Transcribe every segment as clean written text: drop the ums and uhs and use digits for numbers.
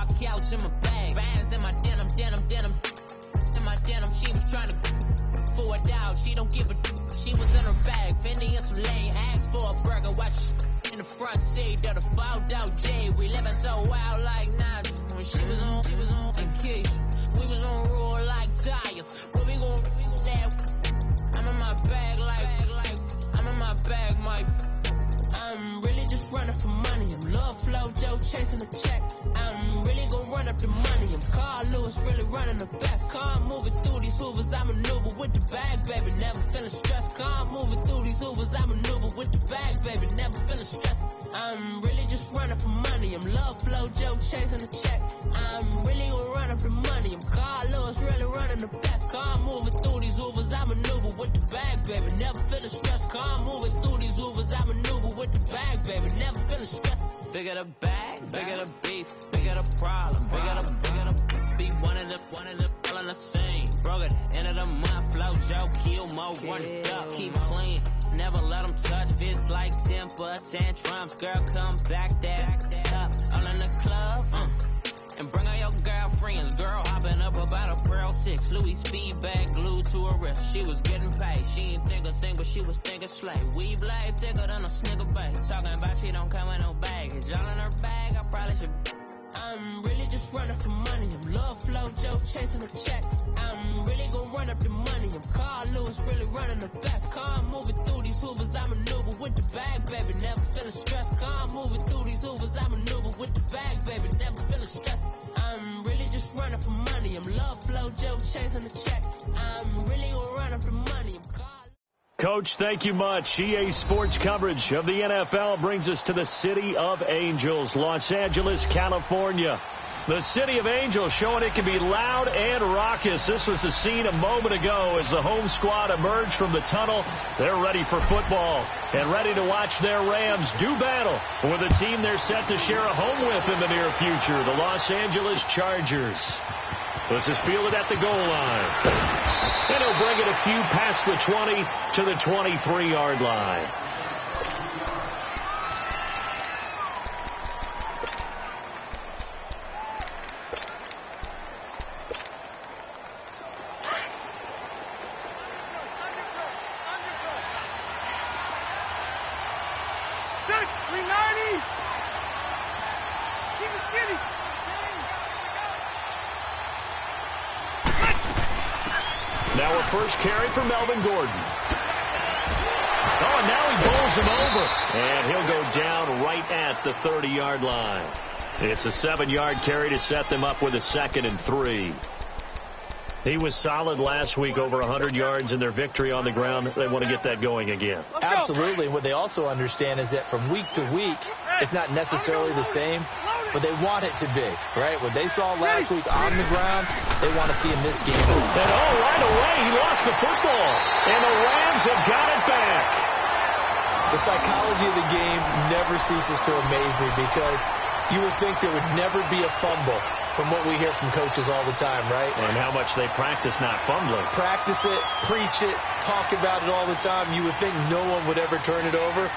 car couch in my bag. Bands in my denim. In my denim, she was trying to for it out. She don't give a. She was in her bag. Fendi and some lane. Asked for a burger. Watch in the front seat of the fouled out J. We living so wild like Nas. When she was on and Keith. We was on roll like tires. Where we gon' I'm in my bag like I'm in my bag, Mike. I'm really just running for money. I'm love flow, Joe chasing the check. I'm really gonna run up the money. I'm Carl Lewis, really running the best. Car moving through these Hoovers, I maneuver with the bag, baby. Never feeling stressed. Car moving through these Hoovers, I maneuver with the bag, baby. Never feeling stressed. I'm really just running for money. I'm love flow, Joe chasing the check. I'm really gonna run up the money. I'm Carl Lewis, really running the best. Car moving through these Hoovers, I maneuver with the bag, baby. Never feeling stressed. Car moving through these Hoovers, I maneuver with the bag, baby. Never feeling stressed. Bigger the bag, bigger the beef, bigger the problem, bigger the beef. One of the all in the same. Broke it, end of the month, flow, Joe, kill, mo, run it up, keep clean. Never let them touch, fits like temper, tantrums. Girl, come back that up, all in the club, and bring all your girlfriends. Girl hopping up about a Pearl 6. Louis speed bag glued to her wrist. She was getting paid. She ain't think a thing, but she was thinking slay. Weave blade thicker than a snicker bag. Talking about she don't come with no baggage. All in her bag, I probably should. I'm really just running for money. I'm love flow, Joe chasing the check. I'm really gonna run up the money. I'm Carl Lewis, really running the best. Car moving through these Hoovers, I maneuver with the bag, baby. Never feeling stressed. Car moving through these Hoovers, I maneuver with the bag, baby. Never feeling stressed. I'm really just running for money. I'm love flow, Joe chasing the check. I'm really gonna run up the money. I'm Carl. Coach, thank you much. EA Sports coverage of the NFL brings us to the City of Angels, Los Angeles, California. The City of Angels showing it can be loud and raucous. This was the scene a moment ago as the home squad emerged from the tunnel. They're ready for football and ready to watch their Rams do battle with a team they're set to share a home with in the near future, the Los Angeles Chargers. This is fielded at the goal line. And he'll bring it a few past the 20 to the 23-yard line. Now a first carry for Melvin Gordon. Oh, and now he bowls him over. And he'll go down right at the 30-yard line. It's a 7-yard carry to set them up with a 2nd and 3. He was solid last week, over 100 yards in their victory on the ground. They want to get that going again. Absolutely. What they also understand is that from week to week, it's not necessarily the same, but they want it to be, right? What they saw last week on the ground, they want to see in this game. And right away, he lost the football, and the Rams have got it back. The psychology of the game never ceases to amaze me because you would think there would never be a fumble from what we hear from coaches all the time, right? And how much they practice not fumbling. Practice it, preach it, talk about it all the time. You would think no one would ever turn it over.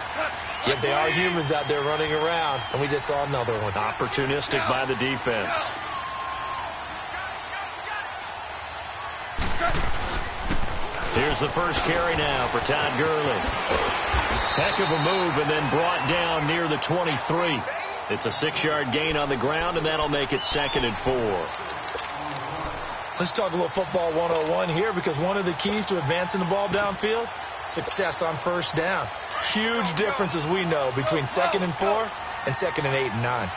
Yet they are humans out there running around, and we just saw another one. Opportunistic by the defense. Here's the first carry now for Todd Gurley. Heck of a move, and then brought down near the 23. It's a 6-yard gain on the ground, and that'll make it 2nd and 4. Let's talk a little football 101 here, because one of the keys to advancing the ball downfield, success on first down. Huge difference, as we know, between 2nd and 4 and 2nd and 8 and 9.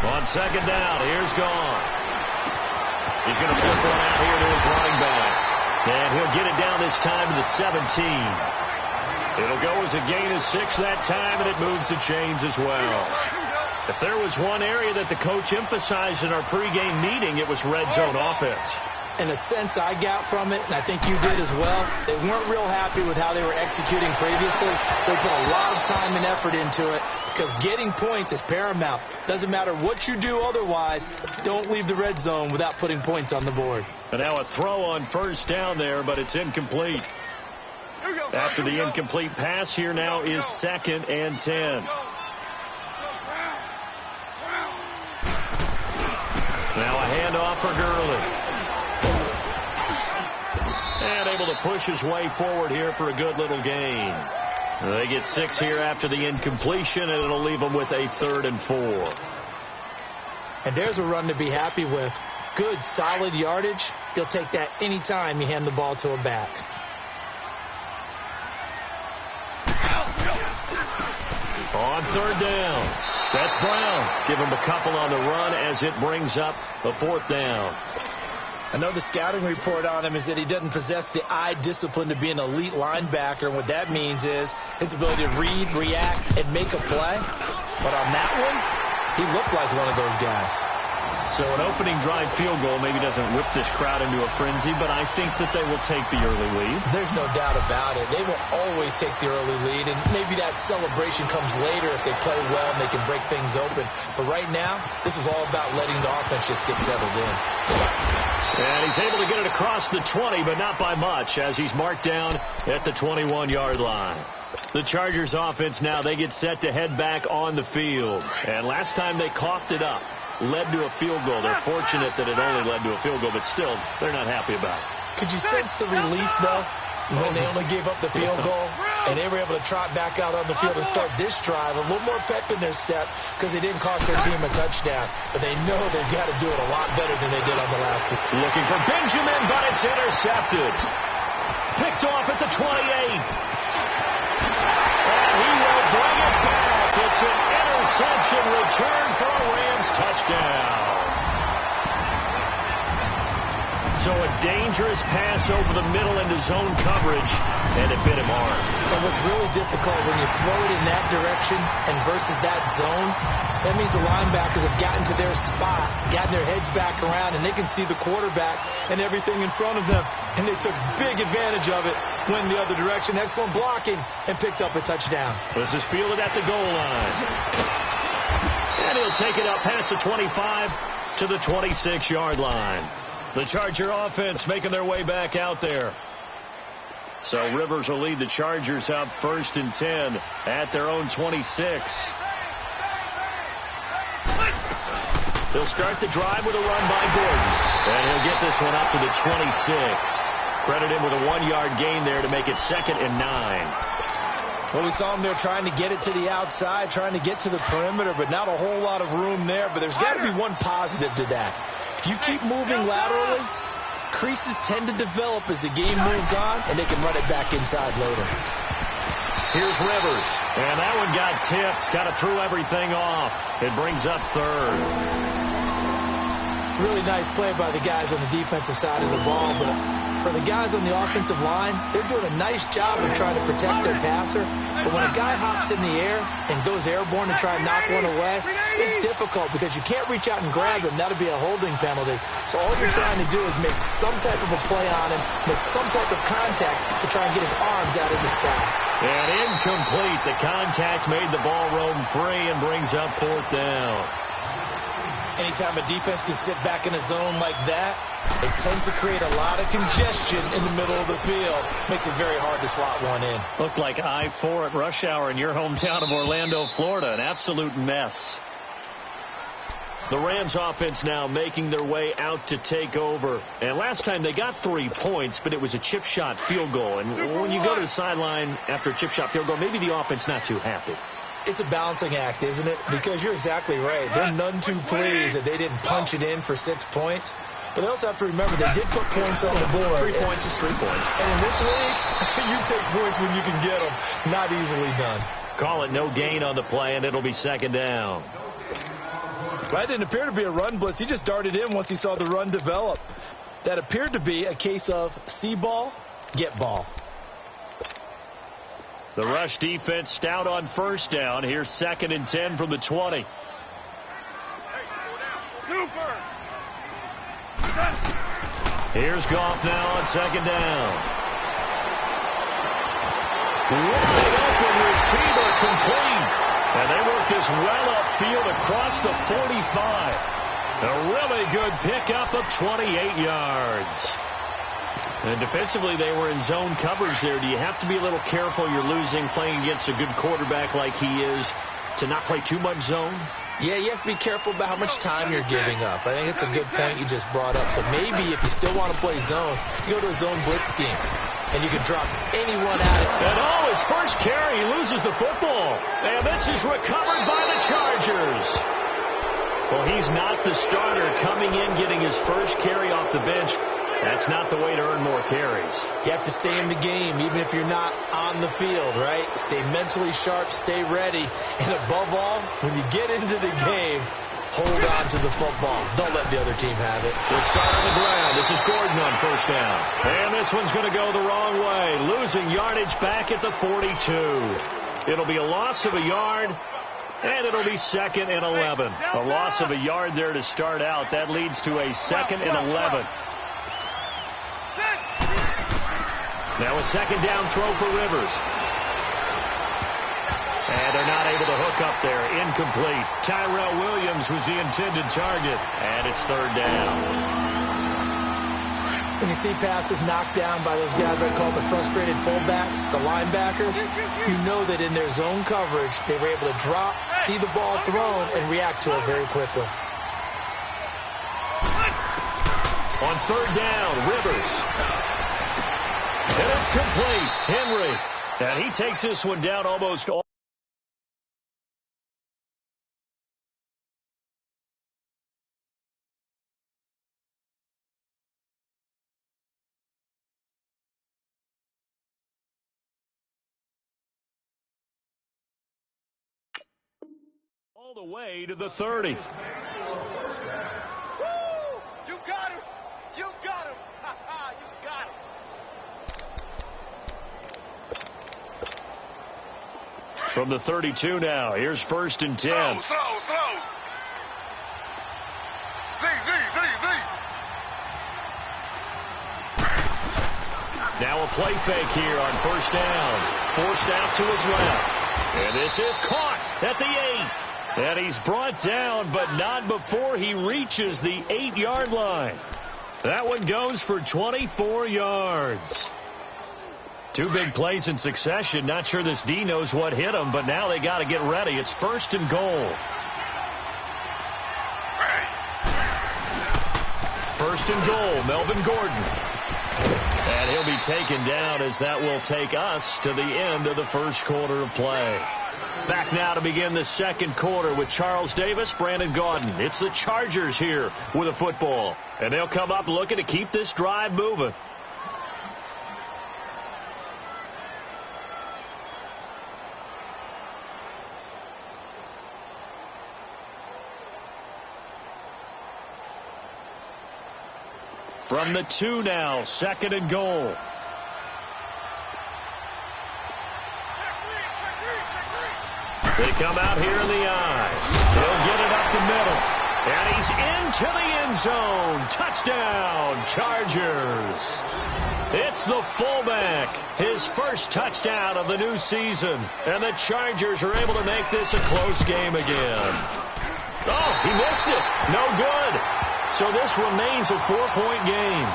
On 2nd down, here's Gone. He's going to flip one out here to his running back. And he'll get it down this time to the 17. It'll go as a gain of 6 that time, and it moves the chains as well. If there was one area that the coach emphasized in our pregame meeting, it was red zone offense. In a sense, I got from it, and I think you did as well, they weren't real happy with how they were executing previously, so they put a lot of time and effort into it. because getting points is paramount. Doesn't matter what you do otherwise, don't leave the red zone without putting points on the board. And now a throw on first down there, but it's incomplete. After the incomplete pass, here now is 2nd and 10. Now a handoff for Gurley. And able to push his way forward here for a good little gain. They get 6 here after the incompletion, and it'll leave them with a 3rd and 4. And there's a run to be happy with. Good, solid yardage. You'll take that anytime you hand the ball to a back. On 3rd down, that's Brown. Give him a couple on the run as it brings up the 4th down. I know the scouting report on him is that he doesn't possess the eye discipline to be an elite linebacker. And what that means is his ability to read, react, and make a play. But on that one, he looked like one of those guys. So an opening drive field goal maybe doesn't whip this crowd into a frenzy, but I think that they will take the early lead. There's no doubt about it. They will always take the early lead, and maybe that celebration comes later if they play well and they can break things open. But right now, this is all about letting the offense just get settled in. And he's able to get it across the 20, but not by much, as he's marked down at the 21-yard line. The Chargers offense now, they get set to head back on the field. And last time they coughed it up, led to a field goal. They're fortunate that it only led to a field goal, but still, they're not happy about it. Could you sense the relief, though, when they only gave up the field goal and they were able to trot back out on the field and start this drive? A little more pep in their step because they didn't cost their team a touchdown, but they know they've got to do it a lot better than they did on the last. Looking for Benjamin, but it's intercepted. Picked off at the 28. And he will bring it back. It's an interception return for a Rams touchdown. So a dangerous pass over the middle into zone coverage, and it bit him hard. And what's really difficult when you throw it in that direction and versus that zone, that means the linebackers have gotten to their spot, gotten their heads back around, and they can see the quarterback and everything in front of them. And they took big advantage of it, went the other direction, excellent blocking, and picked up a touchdown. This is fielded at the goal line. And he'll take it up past the 25 to the 26-yard line. The Charger offense making their way back out there. So Rivers will lead the Chargers up 1st and 10 at their own 26. He'll start the drive with a run by Gordon. And he'll get this one up to the 26. Credit him with a 1-yard gain there to make it 2nd and 9. Well, we saw him there trying to get it to the outside, trying to get to the perimeter, but not a whole lot of room there. But there's got to be one positive to that. If you keep moving laterally, creases tend to develop as the game moves on, and they can run it back inside later. Here's Rivers, and that one got tipped, kind of threw everything off. It brings up 3rd. Really nice play by the guys on the defensive side of the ball, but for the guys on the offensive line, they're doing a nice job of trying to protect their passer. But when a guy hops in the air and goes airborne to try and knock one away, it's difficult because you can't reach out and grab him. That'll be a holding penalty. So all you're trying to do is make some type of a play on him, make some type of contact to try and get his arms out of the sky. And incomplete. The contact made the ball roam free and brings up 4th down. Anytime a defense can sit back in a zone like that, it tends to create a lot of congestion in the middle of the field. Makes it very hard to slot one in. Looked like I-4 at rush hour in your hometown of Orlando, Florida. An absolute mess. The Rams offense now making their way out to take over. And last time they got 3 points, but it was a chip shot field goal. And when you go to the sideline after a chip shot field goal, maybe the offense not too happy. It's a balancing act, isn't it? Because you're exactly right. They're none too pleased that they didn't punch it in for 6 points. But they also have to remember they did put points on the board. 3 points is 3 points. And in this league, you take points when you can get them. Not easily done. Call it no gain on the play, and it'll be 2nd down. That didn't appear to be a run blitz. He just darted in once he saw the run develop. That appeared to be a case of see ball, get ball. The rush defense stout on 1st down. Here's 2nd and 10 from the 20. Here's Goff now on 2nd down. Wide open receiver complete. And they work this well upfield across the 45. A really good pickup of 28 yards. And defensively, they were in zone coverage there. Do you have to be a little careful? You're losing, playing against a good quarterback like he is, to not play too much zone? Yeah, you have to be careful about how much time you're giving up. I think it's a good point you just brought up. So maybe if you still want to play zone, you go to a zone blitz scheme, and you can drop anyone at it. And his first carry, he loses the football. And this is recovered by the Chargers. Well, he's not the starter coming in, getting his first carry off the bench. That's not the way to earn more carries. You have to stay in the game, even if you're not on the field, right? Stay mentally sharp, stay ready. And above all, when you get into the game, hold on to the football. Don't let the other team have it. We'll start on the ground. This is Gordon on first down. And this one's going to go the wrong way. Losing yardage back at the 42. It'll be a loss of a yard. And it'll be 2nd and 11. A loss of a yard there to start out. That leads to a 2nd and 11. Now a second down throw for Rivers. And they're not able to hook up there. Incomplete. Tyrell Williams was the intended target. And it's 3rd down. When you see passes knocked down by those guys I call the frustrated fullbacks, the linebackers, you know that in their zone coverage, they were able to drop, see the ball thrown, and react to it very quickly. On 3rd down, Rivers. And it's complete. Henry. And he takes this one down almost all the way to the 30. Woo! You got him! You got him! You got him! From the 32 now, here's 1st and 10. Slow. Z. Now a play fake here on 1st down. Forced out to his left. And this is caught at the 8. And he's brought down, but not before he reaches the 8-yard line. That one goes for 24 yards. 2 big plays in succession. Not sure this D knows what hit him, but now they got to get ready. It's 1st and goal. 1st and goal, Melvin Gordon. And he'll be taken down as that will take us to the end of the first quarter of play. Back now to begin the second quarter with Charles Davis, Brandon Gaudin. It's the Chargers here with a football. And they'll come up looking to keep this drive moving. From the 2 now, 2nd and goal. They come out here in the eye. He'll get it up the middle. And he's into the end zone. Touchdown, Chargers. It's the fullback. His first touchdown of the new season. And the Chargers are able to make this a close game again. Oh, he missed it. No good. So this remains a 4-point game.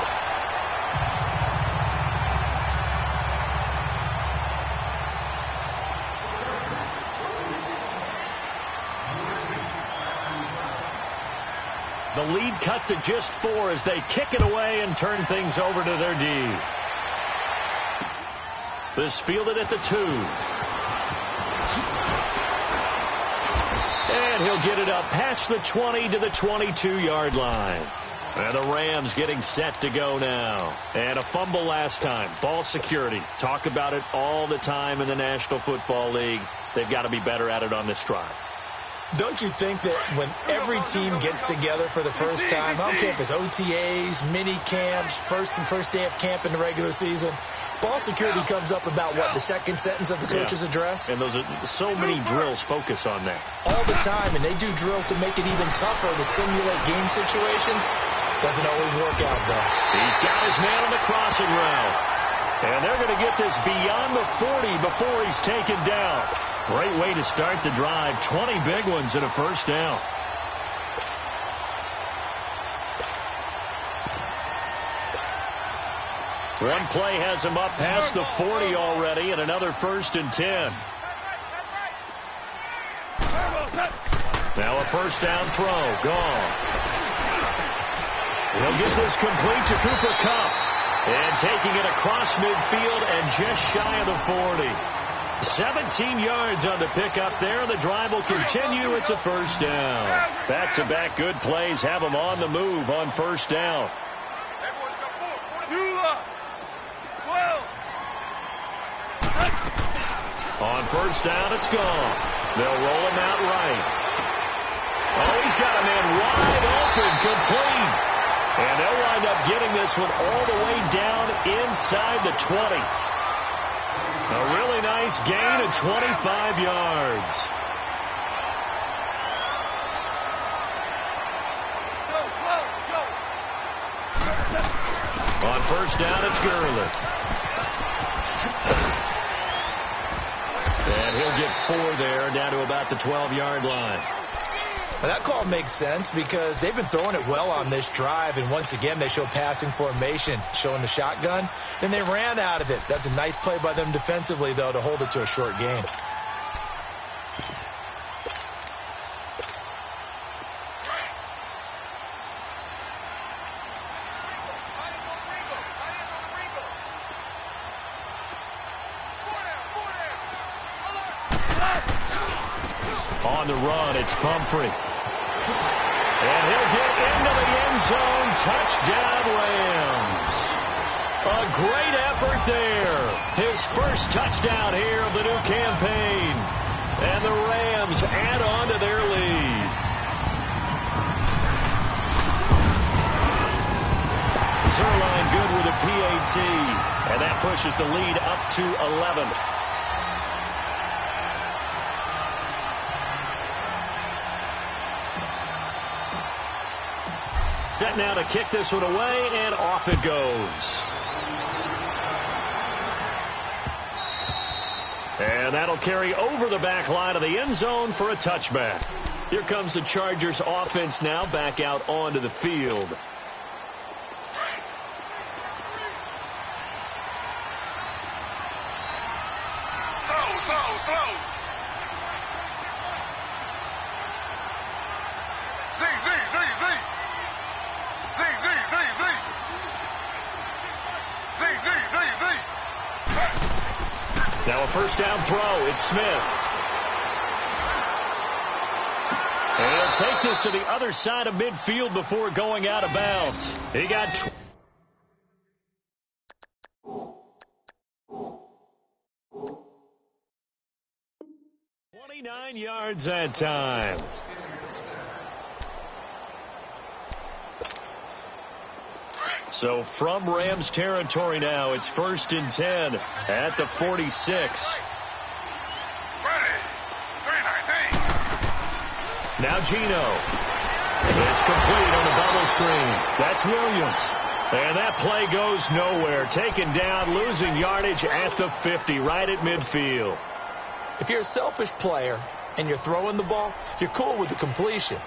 The lead cut to just 4 as they kick it away and turn things over to their D. This fielded at the 2. And he'll get it up past the 20 to the 22-yard line. And the Rams getting set to go now. And a fumble last time. Ball security. Talk about it all the time in the National Football League. They've got to be better at it on this drive. Don't you think that when every team gets together for the first time, I don't care if it's OTAs, mini camps, first day of camp in the regular season, ball security comes up about what, the second sentence of the coach's address? And those are so many drills focus on that. All the time, and they do drills to make it even tougher to simulate game situations. Doesn't always work out, though. He's got his man on the crossing route. And they're going to get this beyond the 40 before he's taken down. Great way to start the drive. 20 big ones and a first down. One play has him up past the 40 already, and another 1st and 10. Now a first down throw. Gone. He'll get this complete to Cooper Kupp. And taking it across midfield and just shy of the 40. 17 yards on the pickup there. The drive will continue. It's a first down. Back-to-back good plays have them on the move on first down. On first down, it's gone. They'll roll him out right. Oh, he's got a man wide open, complete. And they'll wind up getting this one all the way down inside the 20. A really nice gain of 25 yards. On first down, it's Gurley. And he'll get 4 there, down to about the 12-yard line. Well, that call makes sense because they've been throwing it well on this drive, and once again they show passing formation, showing the shotgun. Then they ran out of it. That's a nice play by them defensively, though, to hold it to a short gain. On the run, it's Pumphrey. And he'll get into the end zone. Touchdown, Rams. A great effort there. His first touchdown here of the new campaign. And the Rams add on to their lead. Zerline good with a PAT. And that pushes the lead up to 11. Set now to kick this one away, and off it goes. And that'll carry over the back line of the end zone for a touchback. Here comes the Chargers offense now back out onto the field. Slow. Now a first down throw. It's Smith. And he'll take this to the other side of midfield before going out of bounds. He got 29 yards that time. So from Rams territory now, it's 1st and 10 at the 46. Now Geno. It's complete on the bubble screen. That's Williams. And that play goes nowhere. Taken down, losing yardage at the 50, right at midfield. If you're a selfish player and you're throwing the ball, you're cool with the completion.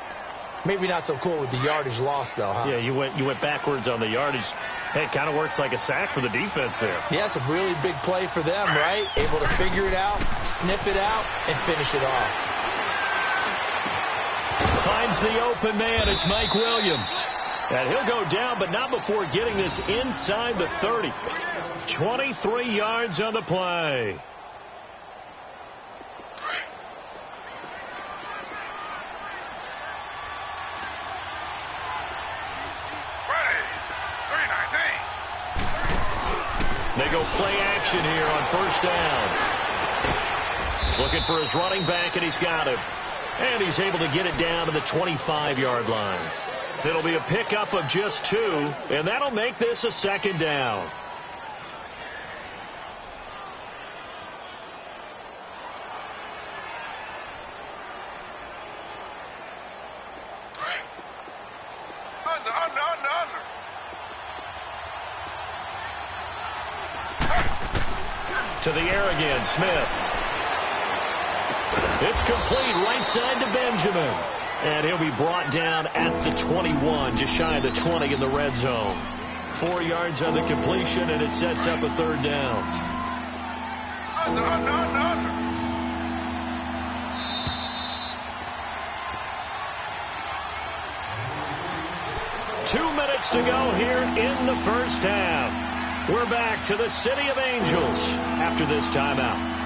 Maybe not so cool with the yardage loss, though, huh? Yeah, you went backwards on the yardage. Hey, it kind of works like a sack for the defense there. Yeah, it's a really big play for them, right? Able to figure it out, sniff it out, and finish it off. Finds the open man. It's Mike Williams. And he'll go down, but not before getting this inside the 30. 23 yards on the play. They go play action here on first down. Looking for his running back, and he's got him. And he's able to get it down to the 25-yard line. It'll be a pickup of just 2, and that'll make this a 2nd down. Under. To the air again, Smith. It's complete right side to Benjamin. And he'll be brought down at the 21, just shy of the 20 in the red zone. 4 yards on the completion, and it sets up a third down. 2 minutes to go here in the first half. We're back to the City of Angels after this timeout.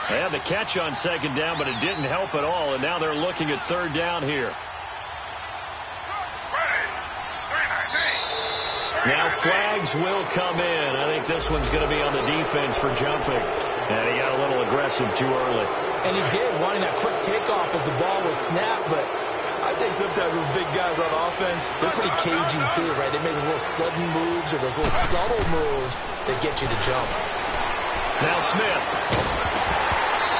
They had the catch on second down, but it didn't help at all, and now they're looking at third down here. Now flags will come in. I think this one's going to be on the defense for jumping. And he got a little aggressive too early. And he did, wanting that quick takeoff as the ball was snapped, but I think sometimes those big guys on offense, they're pretty cagey too, right? They make those little sudden moves or those little subtle moves that get you to jump. Now Smith.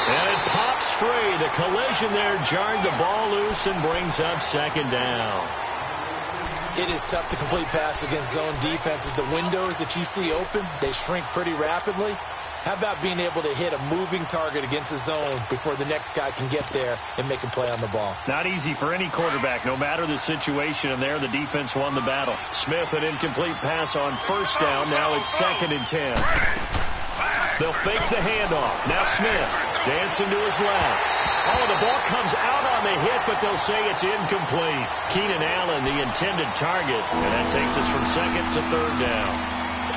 And it pops free. The collision there jarred the ball loose and brings up second down. It is tough to complete pass against zone defenses. The windows that you see open, they shrink pretty rapidly. How about being able to hit a moving target against the zone before the next guy can get there and make a play on the ball? Not easy for any quarterback, no matter the situation. And there, the defense won the battle. Smith, an incomplete pass on first down. Now it's 2nd and 10. They'll fake the handoff. Now Smith dancing to his left. Oh, the ball comes out on the hit, but they'll say it's incomplete. Keenan Allen, the intended target, and that takes us from 2nd to 3rd down.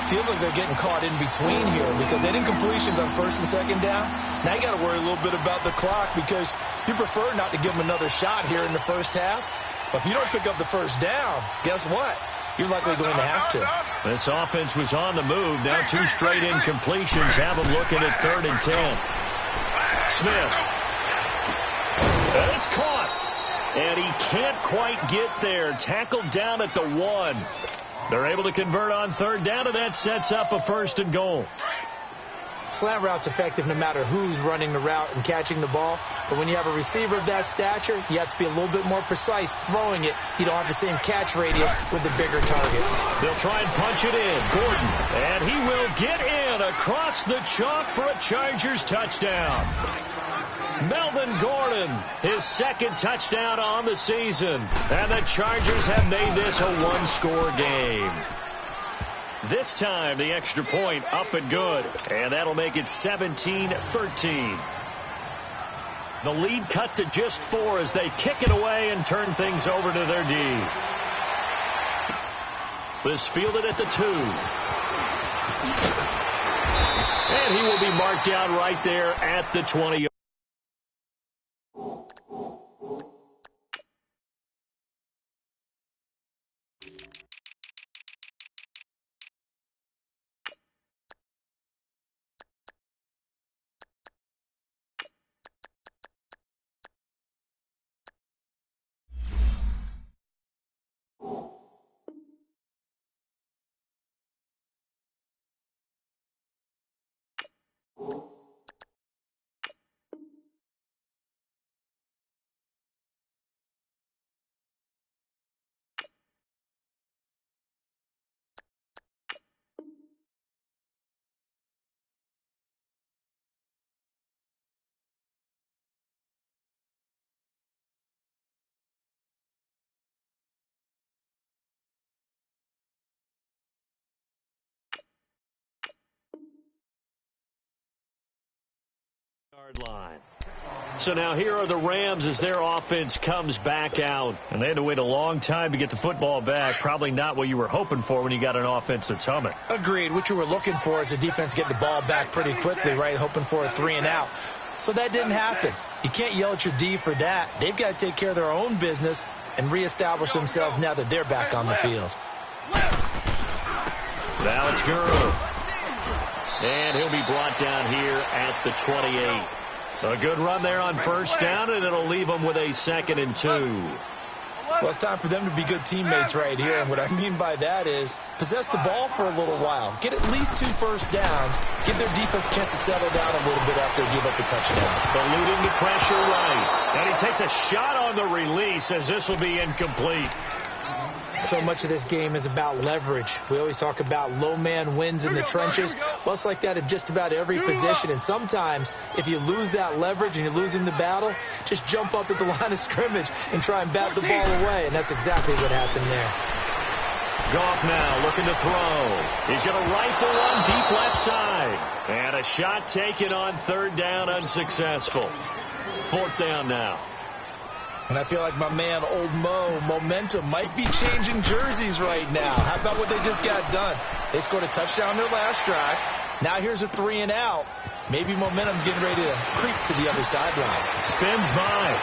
Feels like they're getting caught in between here because they did incompletions on 1st and 2nd down. Now you got to worry a little bit about the clock because you prefer not to give them another shot here in the first half. But if you don't pick up the first down, guess what? You're likely going to have to. This offense was on the move. Now 2 straight incompletions have them looking at 3rd and 10. Smith. And it's caught. And he can't quite get there. Tackled down at the 1. They're able to convert on 3rd down, and that sets up a 1st and goal. Slant route's effective no matter who's running the route and catching the ball. But when you have a receiver of that stature, you have to be a little bit more precise throwing it. You don't have the same catch radius with the bigger targets. They'll try and punch it in. Gordon. And he will get in across the chalk for a Chargers touchdown. Melvin Gordon, his 2nd touchdown on the season. And the Chargers have made this a 1-score game. This time, the extra point up and good. And that'll make it 17-13. The lead cut to just 4 as they kick it away and turn things over to their D. This fielded at the 2. And he will be marked down right there at the 20. Line. So now here are the Rams as their offense comes back out. And they had to wait a long time to get the football back. Probably not what you were hoping for when you got an offense that's humming. Agreed. What you were looking for is the defense get the ball back pretty quickly, right? Hoping for a 3 and out. So that didn't happen. You can't yell at your D for that. They've got to take care of their own business and reestablish themselves now that they're back on the field. Now it's Gurley. And he'll be brought down here at the 28. A good run there on first down, and it'll leave them with a 2nd and 2. Well, it's time for them to be good teammates right here. And what I mean by that is possess the ball for a little while. Get at least 2 first downs. Give their defense a chance to settle down a little bit after they give up the touchdown. Eluding the pressure right. And he takes a shot on the release as this will be incomplete. So much of this game is about leverage. We always talk about low man wins in the trenches. Well, it's like that in just about every position. And sometimes, if you lose that leverage and you're losing the battle, just jump up at the line of scrimmage and try and bat the ball away. And that's exactly what happened there. Goff now looking to throw. He's going to rifle one deep left side. And a shot taken on third down, unsuccessful. Fourth down now. And I feel like my man, Old Mo, momentum might be changing jerseys right now. How about what they just got done? They scored a touchdown their last drive. Now here's a 3 and out. Maybe momentum's getting ready to creep to the other sideline. Spins by.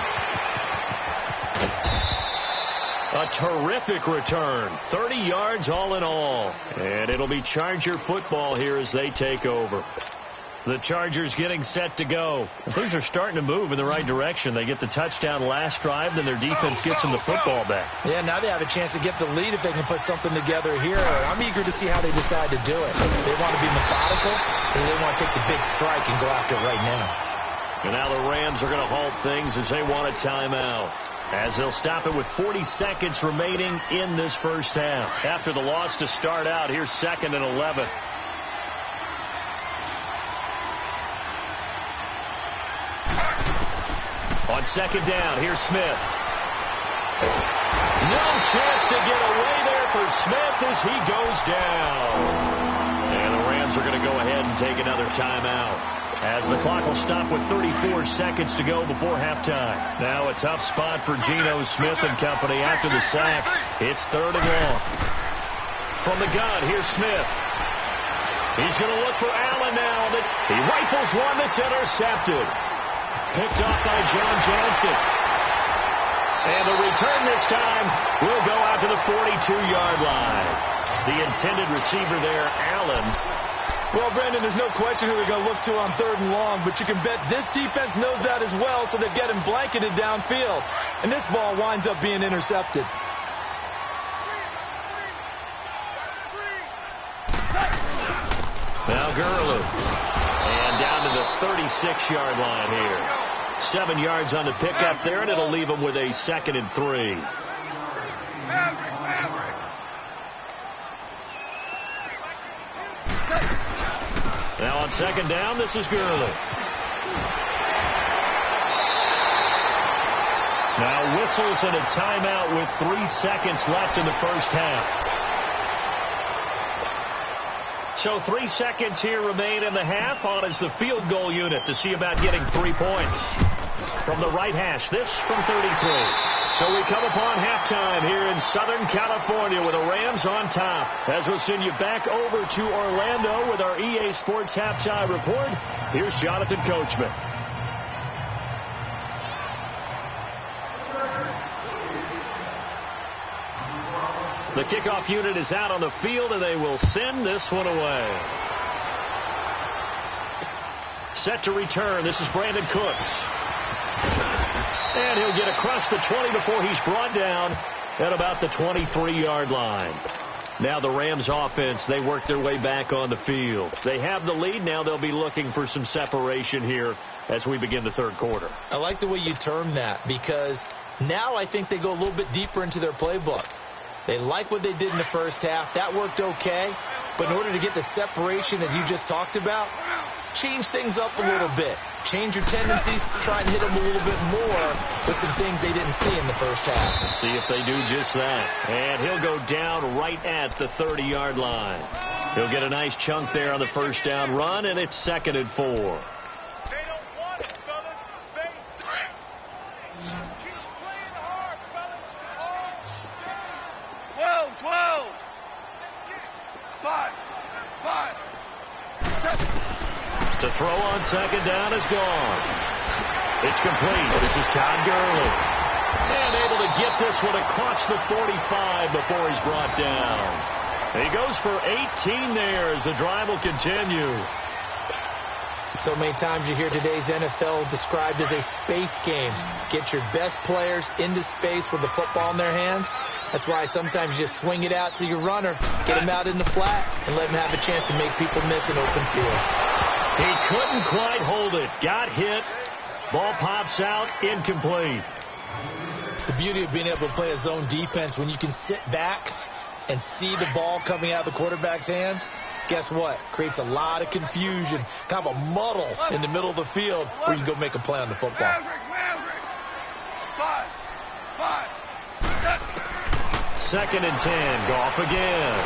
A terrific return. 30 yards all in all. And it'll be Charger football here as they take over. The Chargers getting set to go. Things are starting to move in the right direction. They get the touchdown last drive, then their defense gets them the football back. Yeah, now they have a chance to get the lead if they can put something together here. I'm eager to see how they decide to do it. They want to be methodical, or they want to take the big strike and go after it right now. And now the Rams are going to halt things as they want a timeout, as they'll stop it with 40 seconds remaining in this first half. After the loss to start out, here's 2nd and 11. On 2nd down, here's Smith. No chance to get away there for Smith as he goes down. And the Rams are going to go ahead and take another timeout, as the clock will stop with 34 seconds to go before halftime. Now a tough spot for Geno Smith and company after the sack. It's 3rd and long. From the gun, here's Smith. He's going to look for Allen now. He rifles one that's intercepted. Picked off by John Johnson. And the return this time will go out to the 42-yard line. The intended receiver there, Allen. Well, Brandon, there's no question who they're going to look to on 3rd and long, but you can bet this defense knows that as well, so they're getting blanketed downfield. And this ball winds up being intercepted. Now Gurley. And down to the 36-yard line here. 7 yards on the pickup there, and it'll leave them with a 2nd and 3. Now on 2nd down, this is Gurley. Now whistles and a timeout with 3 seconds left in the first half. So 3 seconds here remain in the half. On is the field goal unit to see about getting 3 points. From the right hash, this from 33. So we come upon halftime here in Southern California with the Rams on top. As we'll send you back over to Orlando with our EA Sports Halftime Report, here's Jonathan Coachman. The kickoff unit is out on the field, and they will send this one away. Set to return. This is Brandon Cooks. And he'll get across the 20 before he's brought down at about the 23-yard line. Now the Rams offense, they work their way back on the field. They have the lead. Now they'll be looking for some separation here as we begin the 3rd quarter. I like the way you term that, because now I think they go a little bit deeper into their playbook. They like what they did in the first half. That worked okay. But in order to get the separation that you just talked about, change things up a little bit. Change your tendencies. Try and hit them a little bit more with some things they didn't see in the first half. Let's see if they do just that. And he'll go down right at the 30-yard line. He'll get a nice chunk there on the first down run, and it's 2nd and 4. They don't want it, fellas. They keep playing hard, fellas. All day. 12. 5. To throw on 2nd down is gone. It's complete. This is Todd Gurley. And able to get this one across the 45 before he's brought down. He goes for 18 there as the drive will continue. So many times you hear today's NFL described as a space game. Get your best players into space with the football in their hands. That's why sometimes you just swing it out to your runner, get him out in the flat, and let him have a chance to make people miss an open field. He couldn't quite hold it. Got hit. Ball pops out. Incomplete. The beauty of being able to play a zone defense, when you can sit back and see the ball coming out of the quarterback's hands, guess what? Creates a lot of confusion, kind of a muddle in the middle of the field where you can go make a play on the football. Second and 10. Goff again.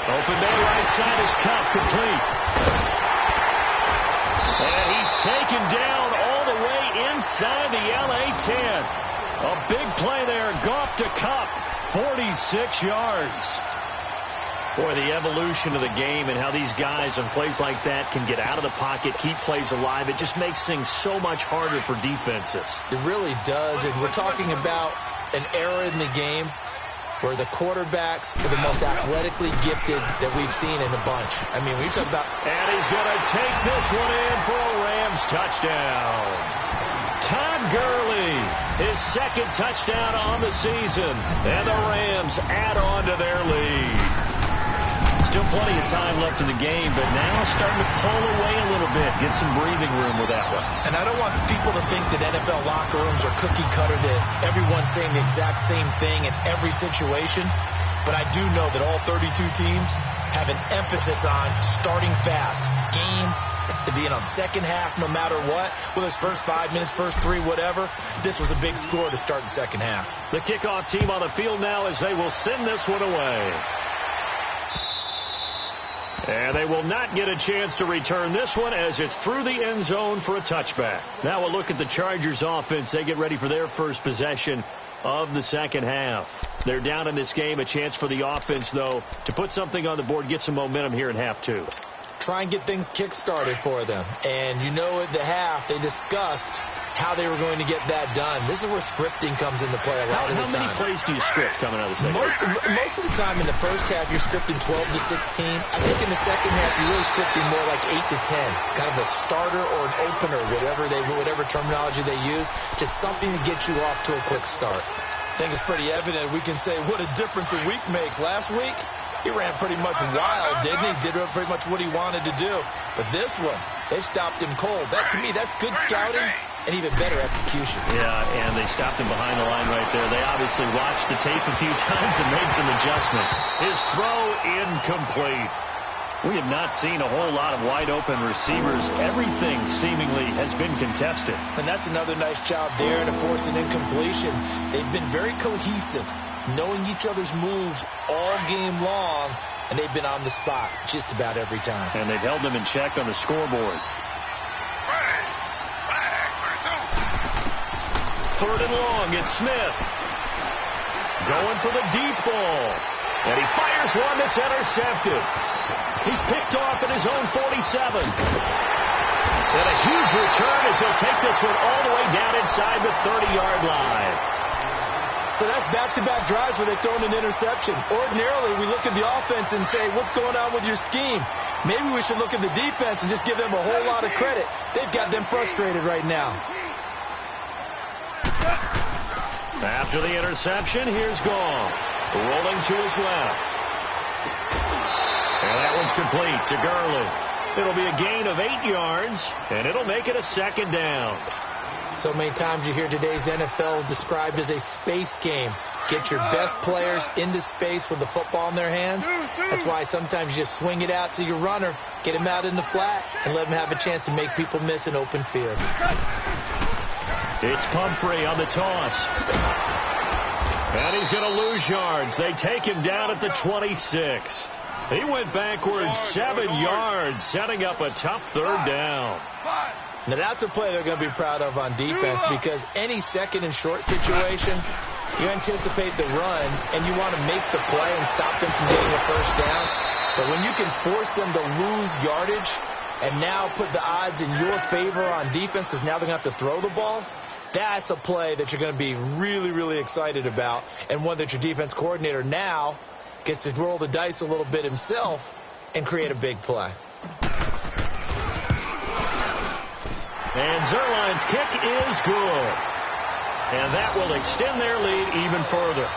Open man right side is Cup, complete. And he's taken down all the way inside the LA 10. A big play there. Goff to Cup. 46 yards. Boy, the evolution of the game and how these guys on plays like that can get out of the pocket, keep plays alive, it just makes things so much harder for defenses. It really does, and we're talking about an era in the game where the quarterbacks are the most athletically gifted that we've seen in a bunch. I mean, when you talk about... And he's going to take this one in for a Rams touchdown. Todd Gurley, his second touchdown on the season, and the Rams add on to their lead. Still plenty of time left in the game, but now starting to pull away a little bit, get some breathing room with that one. And I don't want people to think that NFL locker rooms are cookie cutter, that everyone's saying the exact same thing in every situation, but I do know that all 32 teams have an emphasis on starting fast. Game being on second half no matter what, whether it's first 5 minutes, first 3, whatever. This was a big score to start the second half. The kickoff team on the field now as they will send this one away. And they will not get a chance to return this one as it's through the end zone for a touchback. Now we'll look at the Chargers offense. They get ready for their first possession of the second half. They're down in this game. A chance for the offense, though, to put something on the board, get some momentum here in half 2. Try and get things kick-started for them. And you know at the half, they discussed how they were going to get that done. This is where scripting comes into play a lot of the time. How many plays do you script coming out of the second half? Most of the time in the first half, you're scripting 12 to 16. I think in the second half, you're really scripting more like 8 to 10. Kind of a starter or an opener, whatever terminology they use, just something to get you off to a quick start. I think it's pretty evident. We can say what a difference a week makes. Last week, he ran pretty much wild, didn't he? Did pretty much what he wanted to do. But this one, they stopped him cold. That, to me, that's good scouting and even better execution. Yeah, and they stopped him behind the line right there. They obviously watched the tape a few times and made some adjustments. His throw incomplete. We have not seen a whole lot of wide-open receivers. Everything seemingly has been contested. And that's another nice job there to force an incompletion. They've been very cohesive, knowing each other's moves all game long, and they've been on the spot just about every time. And they've held them in check on the scoreboard. Third and long, it's Smith. Going for the deep ball. And he fires one that's intercepted. He's picked off at his own 47. And a huge return as he'll take this one all the way down inside the 30-yard line. So that's back-to-back drives where they throw in an interception. Ordinarily, we look at the offense and say, what's going on with your scheme? Maybe we should look at the defense and just give them a whole lot of credit. They've got them frustrated right now. After the interception, here's Goff. Rolling to his left. And that one's complete to Gurley. It'll be a gain of 8 yards, and it'll make it a second down. So many times you hear today's NFL described as a space game. Get your best players into space with the football in their hands. That's why sometimes you just swing it out to your runner, get him out in the flat, and let him have a chance to make people miss an open field. It's Pumphrey on the toss. And he's going to lose yards. They take him down at the 26. He went backwards 7 yards, setting up a tough third down. Now that's a play they're going to be proud of on defense, because any second and short situation, you anticipate the run and you want to make the play and stop them from getting a first down. But when you can force them to lose yardage and now put the odds in your favor on defense because now they're going to have to throw the ball, that's a play that you're going to be really, really excited about, and one that your defense coordinator now gets to roll the dice a little bit himself and create a big play. And Zerline's kick is good. And that will extend their lead even further.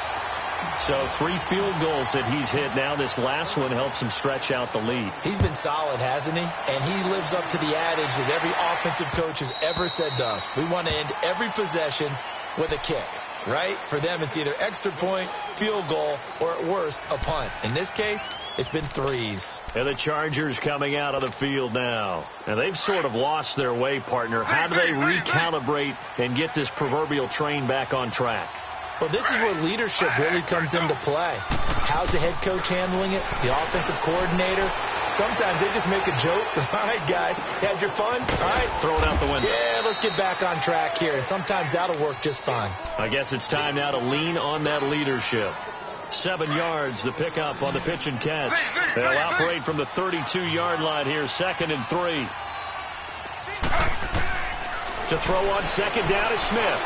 So 3 field goals that he's hit now. This last one helps him stretch out the lead. He's been solid, hasn't he? And he lives up to the adage that every offensive coach has ever said to us. We want to end every possession with a kick, right? For them, it's either extra point, field goal, or at worst, a punt. In this case, it's been 3s. And the Chargers coming out of the field now. And they've sort of lost their way, partner. How do they recalibrate and get this proverbial train back on track? Well, this is where leadership really comes into play. How's the head coach handling it? The offensive coordinator? Sometimes they just make a joke. All right, guys, you had your fun? All right. Throw it out the window. Yeah, let's get back on track here. And sometimes that'll work just fine. I guess it's time now to lean on that leadership. 7 yards, the pickup on the pitch and catch. They'll operate from the 32-yard line here, 2nd and 3. To throw on 2nd down is Smith.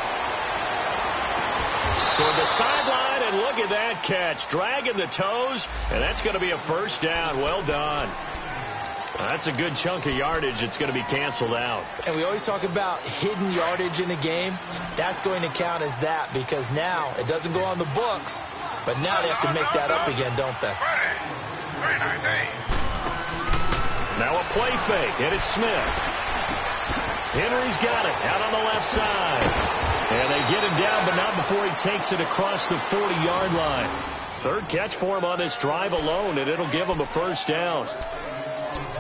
Toward the sideline, and look at that catch. Dragging the toes, and that's going to be a first down. Well done. That's a good chunk of yardage. It's going to be canceled out. And we always talk about hidden yardage in a game. That's going to count as that because now it doesn't go on the books, but now they have to make that up again, don't they? Now a play fake, and it's Smith. Henry's got it out on the left side. And they get him down, but not before he takes it across the 40-yard line. 3rd catch for him on this drive alone, and it'll give him a first down.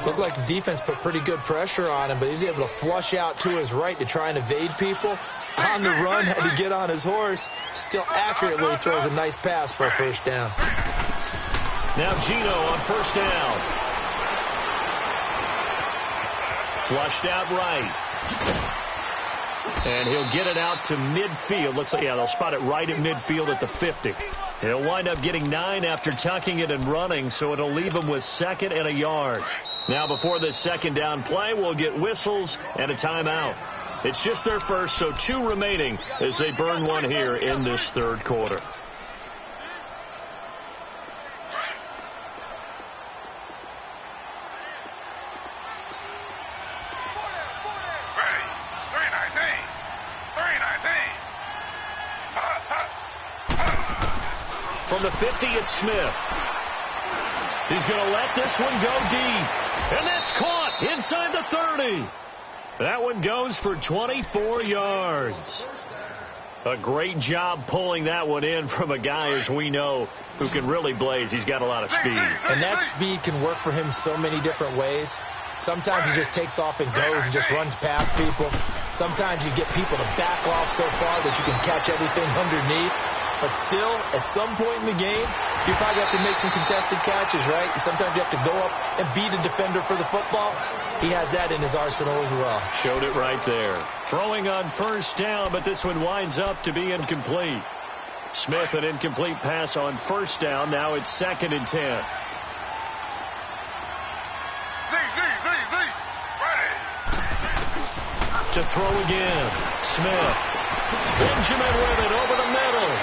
Looked like the defense put pretty good pressure on him, but he's able to flush out to his right to try and evade people. On the run, had to get on his horse. Still accurately throws a nice pass for a first down. Now Gino on first down. Flushed out right. And he'll get it out to midfield. Looks like, yeah, they'll spot it right at midfield at the 50. He'll wind up getting 9 after tucking it and running, so it'll leave him with 2nd and a yard. Now, before this 2nd down play, we'll get whistles and a timeout. It's just their first, so 2 remaining as they burn one here in this 3rd quarter. From the 50, it's Smith. He's going to let this one go deep. And that's caught inside the 30. That one goes for 24 yards. A great job pulling that one in from a guy, as we know, who can really blaze. He's got a lot of speed. And that speed can work for him so many different ways. Sometimes he just takes off and goes and just runs past people. Sometimes you get people to back off so far that you can catch everything underneath. But still, at some point in the game, you probably have to make some contested catches, right? Sometimes you have to go up and beat a defender for the football. He has that in his arsenal as well. Showed it right there. Throwing on first down, but this one winds up to be incomplete. Smith, an incomplete pass on first down. Now it's 2nd and 10. To throw again. Smith. Benjamin with it over the middle.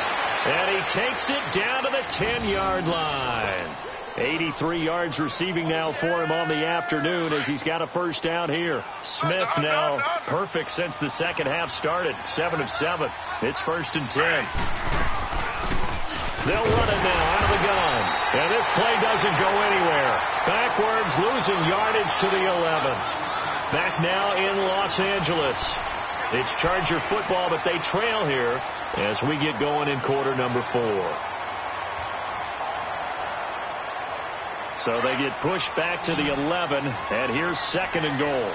And he takes it down to the 10-yard line. 83 yards receiving now for him on the afternoon as he's got a first down here. Smith now perfect since the second half started. 7 of 7. It's 1st and 10. They'll run it now out of the gun. And this play doesn't go anywhere. Backwards, losing yardage to the 11. Back now in Los Angeles. It's Charger football, but they trail here as we get going in quarter number 4. So they get pushed back to the 11, and here's 2nd and goal.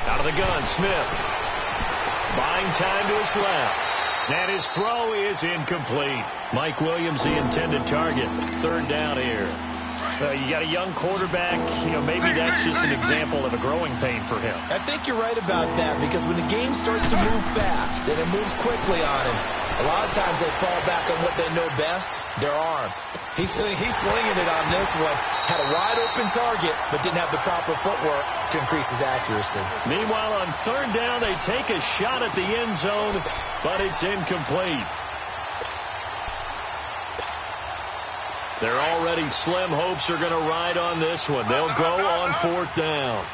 Out of the gun, Smith. Buying time to his left. And his throw is incomplete. Mike Williams, the intended target. 3rd down here. You got a young quarterback. Maybe that's just an example of a growing pain for him. I think you're right about that because when the game starts to move fast and it moves quickly on him, a lot of times they fall back on what they know best, their arm. He's slinging it on this one. Had a wide open target, but didn't have the proper footwork to increase his accuracy. Meanwhile, on 3rd down, they take a shot at the end zone, but it's incomplete. Their already slim hopes are going to ride on this one. They'll go on 4th down.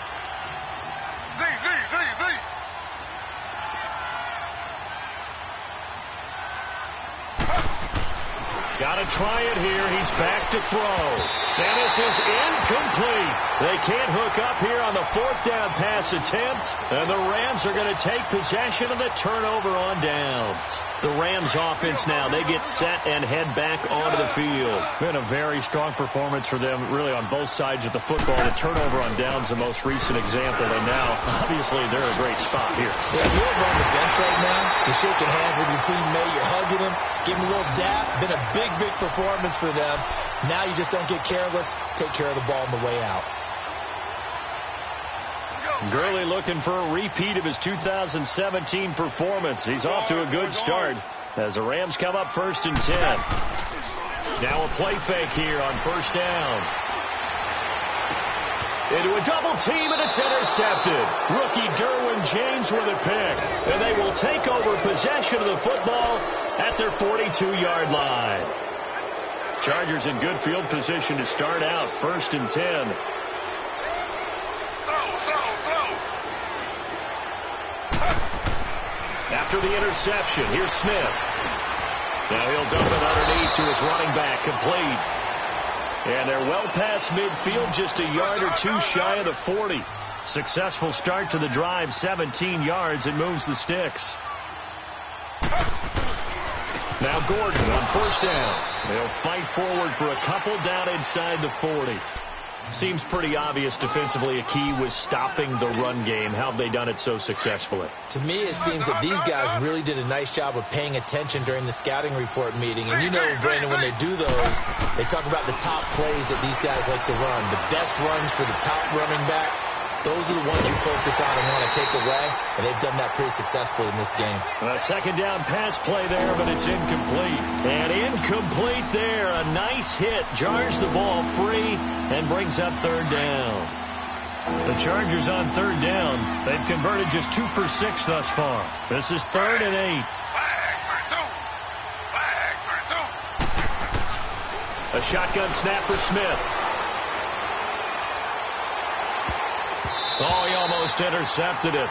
Got to try it here. He's back to throw. And this is incomplete. They can't hook up here on the 4th down pass attempt. And the Rams are going to take possession of the turnover on downs. The Rams offense now, they get set and head back onto the field. Been a very strong performance for them, really on both sides of the football. The turnover on downs, the most recent example. And now, obviously, they're in a great spot here. Yeah, if you're over on the bench right now, you're shaking hands with your teammate, you're hugging him, giving him a little dap. Been a big, big performance for them. Now you just don't get careless. Take care of the ball on the way out. Gurley looking for a repeat of his 2017 performance. He's off to a good start as the Rams come up 1st and 10. Now a play fake here on 1st down. Into a double team, and it's intercepted. Rookie Derwin James with a pick. And they will take over possession of the football at their 42-yard line. Chargers in good field position to start out 1st and 10. After the interception, here's Smith. Now he'll dump it underneath to his running back, complete. And they're well past midfield, just a yard or two shy of the 40. Successful start to the drive, 17 yards, and moves the sticks. Now Gordon on 1st down. They'll fight forward for a couple down inside the 40. Seems pretty obvious defensively a key was stopping the run game. How have they done it so successfully? To me, it seems that these guys really did a nice job of paying attention during the scouting report meeting. And you know, Brandon, when they do those, they talk about the top plays that these guys like to run. The best runs for the top running back. Those are the ones you focus on and want to take away, and they've done that pretty successfully in this game. A 2nd down pass play there, but it's incomplete. And incomplete there. A nice hit. Jars the ball free and brings up 3rd down. The Chargers on 3rd down. They've converted just 2 for 6 thus far. This is 3rd and 8. A shotgun snap for Smith. Oh, he almost intercepted it.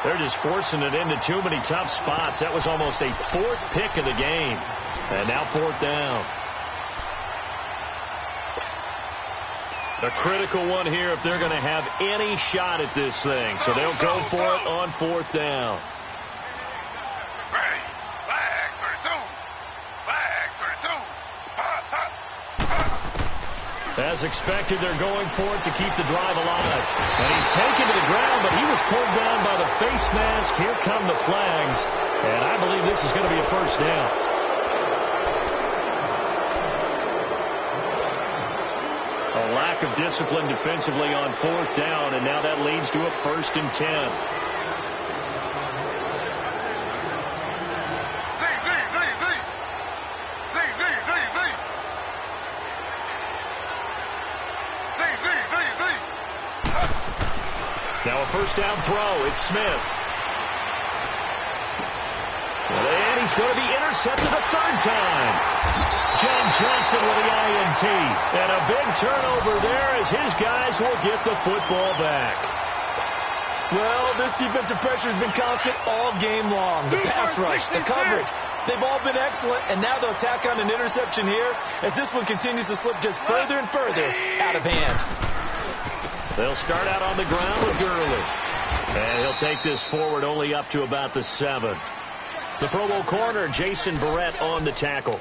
They're just forcing it into too many tough spots. That was almost a 4th pick of the game. And now 4th down. A critical one here if they're going to have any shot at this thing. So they'll go for it on 4th down. As expected, they're going for it to keep the drive alive. And he's taken to the ground, but he was pulled down by the face mask. Here come the flags. And I believe this is going to be a 1st down. A lack of discipline defensively on 4th down, and now that leads to a 1st and 10. Now a 1st down throw. It's Smith. And he's going to be intercepted a 3rd time. John Johnson with the INT. And a big turnover there as his guys will get the football back. Well, this defensive pressure has been constant all game long. The pass rush, the coverage, they've all been excellent. And now they'll tack on an interception here as this one continues to slip just further and further out of hand. They'll start out on the ground with Gurley. And he'll take this forward only up to about the 7. The Pro Bowl corner, Jason Verrett, on the tackle.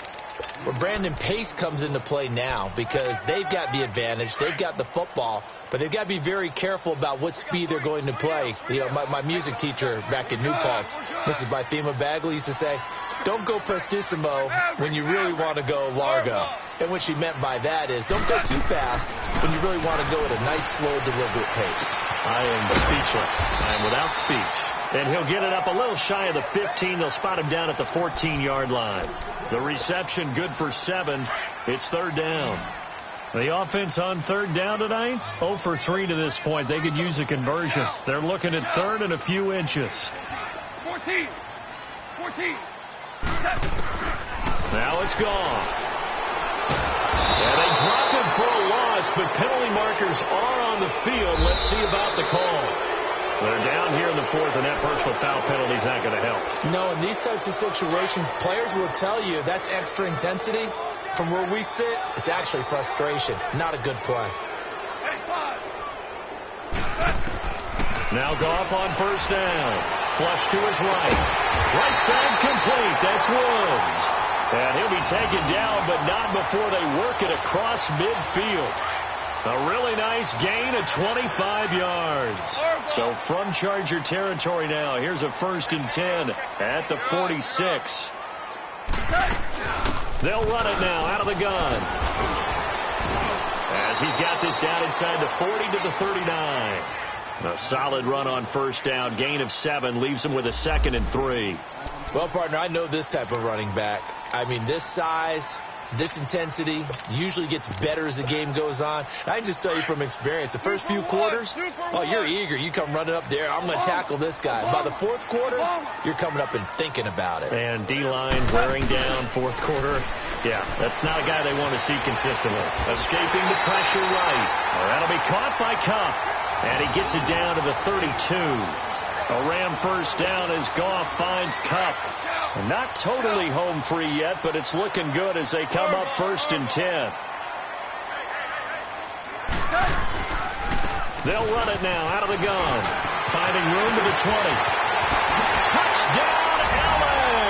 Well, Brandon, pace comes into play now because they've got the advantage. They've got the football, but they've got to be very careful about what speed they're going to play. You know, my music teacher back in New Paltz, Mrs. Bythema Bagley, used to say, don't go prestissimo when you really want to go largo. And what she meant by that is don't go too fast when you really want to go at a nice, slow, deliberate pace. I am speechless. I am without speech. And he'll get it up a little shy of the 15. They'll spot him down at the 14-yard line. The reception good for 7. It's 3rd down. The offense on 3rd down tonight, 0 for 3 to this point. They could use a conversion. They're looking at 3rd and a few inches. 14. Now it's gone. And they drop him for a loss, but penalty markers are on the field. Let's see about the call. They're down here in the 4th, and that personal foul penalty is not going to help. No, in these types of situations, players will tell you that's extra intensity. From where we sit, it's actually frustration, not a good play. Now Goff on first down. Flush to his right. Right side complete. That's Woods. And he'll be taken down, but not before they work it across midfield. A really nice gain of 25 yards. So from Charger territory now, here's a 1st and 10 at the 46. They'll run it now out of the gun. As he's got this down inside the 40 to the 39. A solid run on first down. Gain of 7 leaves him with a 2nd and 3. Well, partner, I know this type of running back. I mean, this size, this intensity usually gets better as the game goes on. And I can just tell you from experience, the first few quarters, oh, you're eager. You come running up there. I'm going to tackle this guy. By the 4th quarter, you're coming up and thinking about it. And D-line wearing down 4th quarter. Yeah, that's not a guy they want to see consistently. Escaping the pressure right. That'll be caught by Kupp. And he gets it down to the 32. A Ram first down as Goff finds Kupp. Not totally home free yet, but it's looking good as they come up 1st and 10. They'll run it now out of the gun. Finding room to the 20. Touchdown, LA!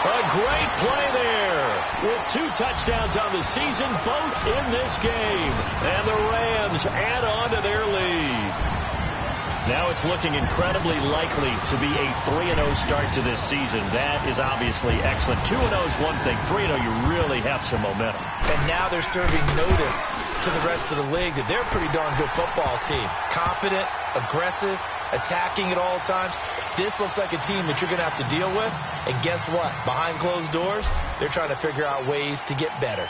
A great play there. With 2 touchdowns on the season, both in this game. And the Rams add on to their lead. Now it's looking incredibly likely to be a 3-0 start to this season. That is obviously excellent. 2-0 is one thing. 3-0, you really have some momentum. And now they're serving notice to the rest of the league that they're a pretty darn good football team. Confident, aggressive, attacking at all times. This looks like a team that you're going to have to deal with. And guess what? Behind closed doors, they're trying to figure out ways to get better.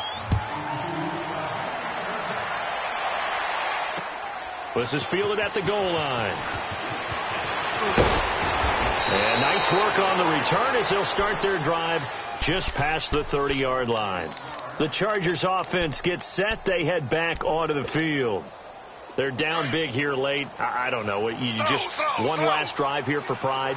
This is fielded at the goal line. And nice work on the return as they'll start their drive just past the 30-yard line. The Chargers offense gets set. They head back onto the field. They're down big here late. I don't know. You just one last drive here for pride?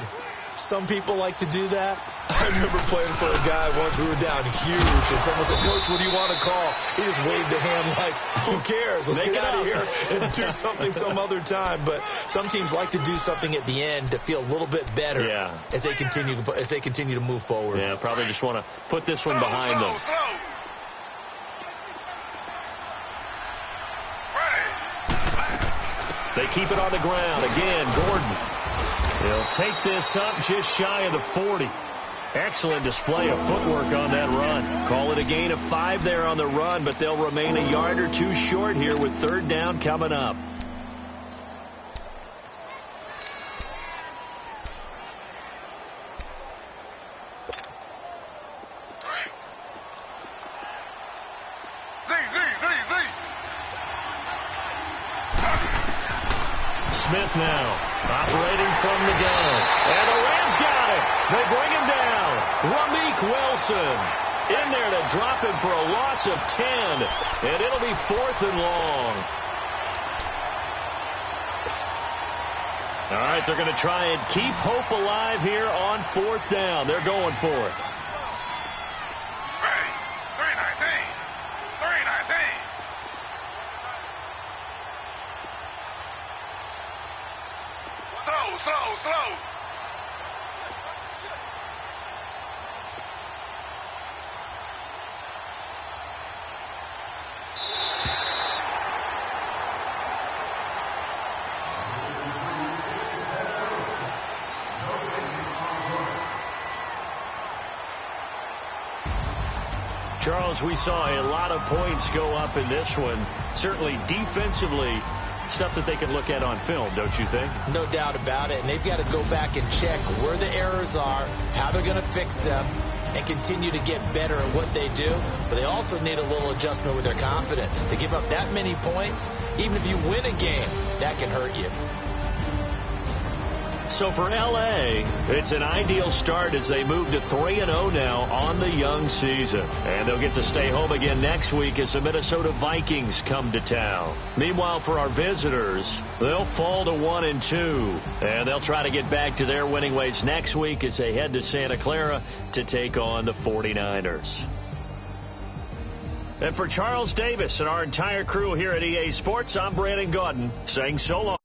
Some people like to do that. I remember playing for a guy once. We were down huge, and someone said, "Coach, what do you want to call?" He just waved a hand like, "Who cares? Let's get out of here and do something some other time." But some teams like to do something at the end to feel a little bit better as they continue to move forward. Yeah, probably just want to put this one behind them. They keep it on the ground again. Gordon. He'll take this up just shy of the 40. Excellent display of footwork on that run. Call it a gain of 5 there on the run, but they'll remain a yard or 2 short here with 3rd down coming up. Smith now operating from the gun. And the Rams got it. They bring him down. Ramik Wilson in there to drop him for a loss of 10. And it'll be 4th and long. All right, they're going to try and keep hope alive here on 4th down. They're going for it. Slow. Charles, we saw a lot of points go up in this one. Certainly defensively, stuff that they can look at on film, don't you think? No doubt about it. And they've got to go back and check where the errors are, how they're going to fix them, and continue to get better at what they do. But they also need a little adjustment with their confidence. To give up that many points, even if you win a game, that can hurt you. So for L.A., it's an ideal start as they move to 3-0 now on the young season. And they'll get to stay home again next week as the Minnesota Vikings come to town. Meanwhile, for our visitors, they'll fall to 1-2. And they'll try to get back to their winning ways next week as they head to Santa Clara to take on the 49ers. And for Charles Davis and our entire crew here at EA Sports, I'm Brandon Gaudin saying so long.